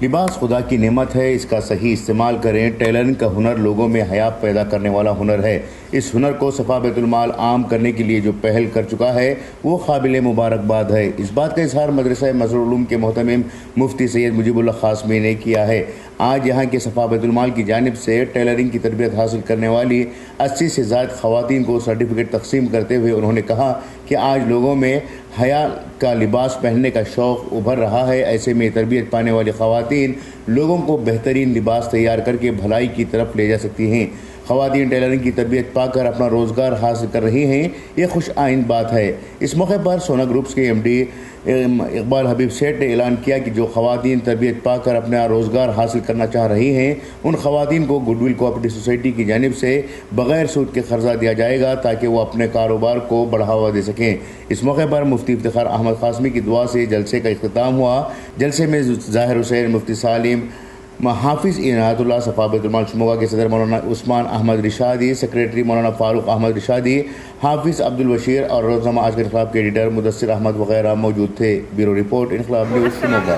लिबास खुदा की नेमत है, इसका सही इस्तेमाल करें। टेलरिंग का हुनर लोगों में हया पैदा करने वाला हुनर है। इस हुनर को सफ़ा बैतुल माल आम करने के लिए जो पहल कर चुका है वो काबिल मुबारकबाद है। इस बात का इजहार मदरसा मज़हरुल उलूम के मोहतमिम मुफ्ती सैयद मुजीबुल्लाह क़ासमी ने किया है। आज यहाँ के सफ़ा बैतुल माल की जानिब से टेलरिंग की तरबियत हासिल करने वाली 80 से ज़ायद ख़वातीन को सर्टिफिकेट तकसीम करते हुए उन्होंने कहा कि आज लोगों में हया का लिबास पहनने का शौक़ उभर रहा है। ऐसे में तरबियत पाने वाली ख़वातीन लोगों को बेहतरीन लिबास तैयार करके भलाई की तरफ ले जा सकती हैं। ख़वातीन टेलरिंग की तरबियत पाकर अपना रोज़गार हासिल कर रही हैं, ये खुश आइंद बात है। इस मौके पर सोना ग्रुप्स के MD इकबाल हबीब सेठ ने ऐलान किया कि जो ख़वातीन तरबियत पाकर अपना रोज़गार हासिल करना चाह रही हैं उन ख़वातीन को गुडविल कोऑपरेटिव सोसाइटी की जानिब से बग़ैर सूद के कर्जा दिया जाएगा ताकि वो अपने कारोबार को बढ़ावा दे सकें। इस मौके पर मुफ्ती इफ्तिखार अहमद क़ासमी की दुआ से जलसे का इख्तिताम हुआ। जलसे में ज़ाहिर हुसैन, मुफ्ती सालिम, हाफिज़ इनायतुल्लाह, सफ़ा बैतुल माल शुमोगा के सदर मौलाना उस्मान अहमद रिशादी, सेक्रेटरी मौलाना फ़ारूक अहमद रिशादी, हाफिज़ अब्दुल बशीर और रोज़नामा आज के इनक़लाब के एडिटर मुदस्सिर अहमद वगैरह मौजूद थे। Bureau report, Inquilab news, Shimoga.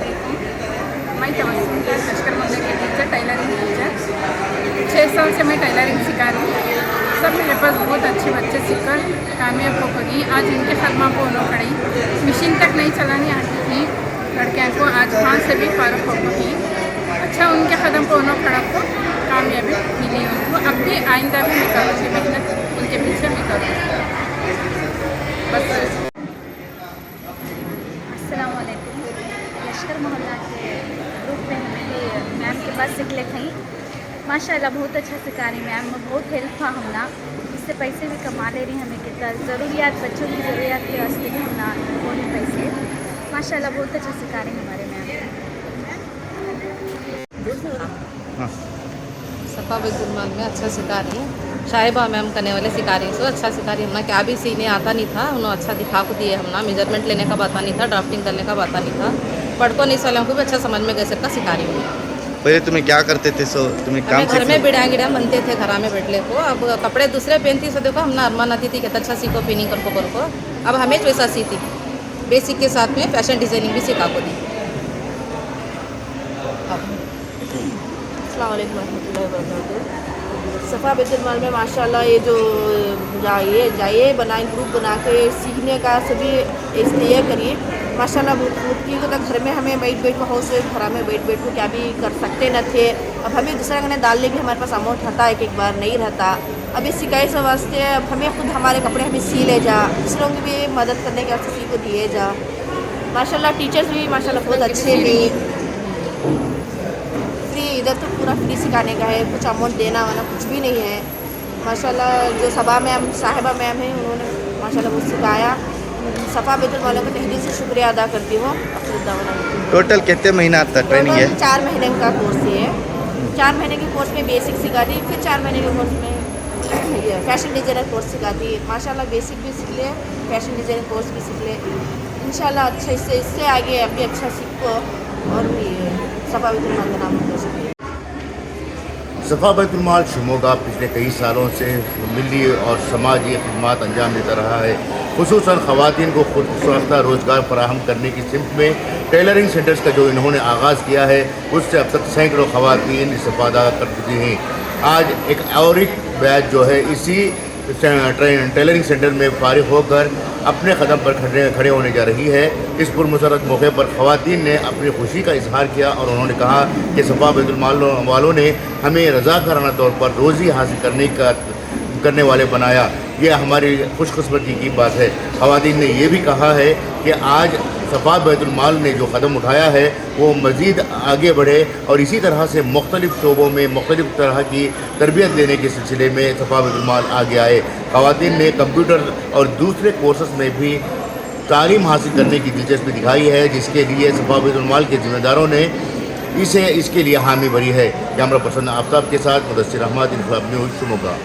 मैं तवस्सुम के लश्कर मोहल्ले के टीचर, टेलरिंग टीचर 6 साल से मैं टेलरिंग सिखा रही हूँ। सब मेरे पास बहुत अच्छे बच्चे सीखकर कामयाब हो गई। आज इनके खदमा को उन्हों खड़ी मशीन तक नहीं चलानी आती थी लड़कियों को, आज हाथ से भी फारूक हो गई। अच्छा, उनके कदम को उन्होंने खड़ा को कामयाबी मिली उनको। अब भी आइंदा भी मैं करूँगी, मेहनत उनके पीछे भी करूँगी बस। अस्सलाम वालेकुम। लश्कर मोहल्ला के ग्रुप में हमें मैम के पास सीख ले थी। माशाल्लाह बहुत अच्छा सिखा रही मैम, बहुत हेल्प था हमना। इससे पैसे भी कमा ले रही हमें कितना ज़रूरियात, बच्चों की ज़रूरियात के वास्ते भी हमना वो भी पैसे। माशाल्लाह बहुत अच्छा सिखा रही हमारे मैम। सफ़ा बैतुल माल में अच्छा सिखा रही है। शाहिबा मैम करने वाले सिखा रही सो अच्छा सिखा रही। हमने क्या भी सीने आता नहीं था, उन्होंने अच्छा दिखा को दिए। हमना मेजरमेंट लेने का बात नहीं था, ड्राफ्टिंग करने का बात नहीं था। पढ़को नहीं वालों को भी अच्छा समझ में कैसे का सिखा रही हूँ। पहले तुम्हें क्या करते थे? सो तुम्हें काम घर में बिड़ा गिड़ा बनते थे, घर में बैठले को। अब कपड़े दूसरे पहनती से देखो हमने अरमान आती थी कि अच्छा सीखो, पिनिंग कर को। अब हमें वैसा सीखती बेसिक के साथ में फैशन डिज़ाइनिंग भी सिखा को दी। अस्सलाम वालेकुम रहमतुल्लाहि व बरकातुहू। सफ़ा बैतुल माल में माशाल्लाह ये जो जाइए बनाए ग्रुप बना के सीखने का सभी इसलिए करिए। माशाल्लाह मुफ्ती को तो घर में हमें बैठ को हाउस वाइफ घर में बैठ को क्या भी कर सकते न थे। अब हमें दूसरा गाने डालने भी हमारे पास अमाउंट रहता है, एक बार नहीं रहता। अब इस सिकाई से वास्ते अब हमें खुद हमारे कपड़े हमें सी ले जा, दूसरों की भी मदद करने के वास्ते को दिए जा। माशाल्लाह टीचर्स भी माशाल्लाह बहुत अच्छे हैं। फ्री, इधर तो पूरा फ्री सिखाने का है, कुछ अमाउंट देना वाला कुछ भी नहीं है। माशाल्लाह जो सबा मैम, साहिबा मैम है, उन्होंने माशाल्लाह बहुत सिखाया। सफ़ा बैतुल माल का तहरीर से शुक्रिया अदा करती हूँ। टोटल कितने महीना तक ट्रेनिंग है? 4 महीने का कोर्स है। 4 महीने के कोर्स में बेसिक सिखाती, फिर 4 महीने के कोर्स में ये फैशन डिज़ाइनर कोर्स सिखाती। माशाल्लाह बेसिक भी सीख ले, फैशन डिज़ाइनर कोर्स भी सीख ले। इंशाल्लाह अच्छा इससे आगे अभी अच्छा सीखो और भी सफ़ा बैतुल माल का नाम हो सके। सफ़ा बैतुल माल शुमोगा पिछले कई सालों से मिली और समाजी खिदमात अंजाम देता रहा है। खुसूसन ख़वातीन को खुद साख्ता रोज़गार फराहम करने की सिमत में टेलरिंग सेंटर्स का जो इन्होंने आगाज़ किया है उससे अब तक सैकड़ों ख़वातीन इस्तेफ़ादा कर चुकी हैं। आज एक बैच जो है इसी टेलरिंग सेंटर में फारिग होकर अपने कदम पर खड़े होने जा रही है। इस पुरमसरत मौके पर ख़वातीन ने अपनी खुशी का इजहार किया और उन्होंने कहा कि सफ़ा बैतुल माल वालों ने हमें रज़ाकाराना तौर पर रोज़ी हासिल करने वाले बनाया। ये हमारी खुशकिस्मती की बात है। ख़वातीन ने यह भी कहा है कि आज सफ़ा बैतुल माल ने जो कदम उठाया है वो मज़ीद आगे बढ़े और इसी तरह से मुख्तलिफ़ शोबों में मुख्तलिफ़ तरह की तरबियत देने के सिलसिले में सफ़ा बैतुल माल आगे आए। ख़वातीन ने कंप्यूटर और दूसरे कोर्सेस में भी तालीम हासिल करने की दिलचस्पी दिखाई है, जिसके लिए सफ़ा बैतुल माल के ज़िम्मेदारों ने इसके लिए हामी भरी है। कैमरा पर्सन आफ्ताब के साथ मुदस्सिर अहमद, इनक़लाब न्यूज़, शुमोगा।